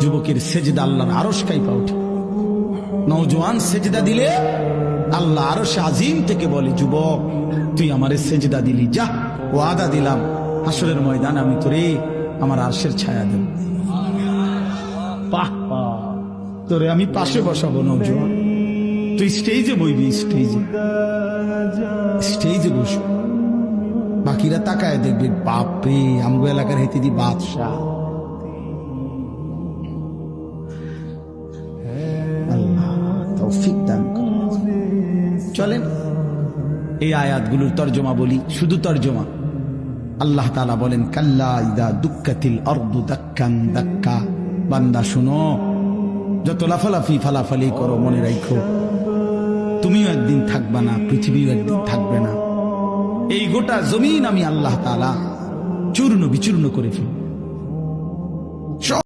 যুবকের সেজদা আল্লাহর আরশ কাঁপা ওঠে। নওজোয়ান সেজদা দিলে আল্লাহ আরশে আজিম থেকে বলে, যুবক তুই আমারে সেজদা দিলি, যা ওয়াদা দিলাম হাসরের ময়দান আমি তোরে আমার আরশের ছায়া দেব। তোরে আমি পাশে বসাবো নওজোয়ান, তুই স্টেজে বইবি, স্টেজে বসবি, বাকিরা তাকায় দেখবে বাপরে আমগো এলাকার হেতে দি বাদশাহ। আল্লাহ তৌফিক দান করুন। চলেন এই আয়াতগুলোর তর্জমা বলি, শুধু তর্জমা। আল্লাহ তাআলা বলেন, কাল্লা ইদা দুক্কাতিল আরদু দাক্কান দাক্কা। বান্দা শুনো, যত লাফালাফি ফালাফালি করো মনে রাখো তুমিও একদিন থাকবা না, পৃথিবীও একদিন থাকবে না। এই গোটা জমিন আমি আল্লাহ তাআলা চূর্ণ বিচূর্ণ করে ফেলব।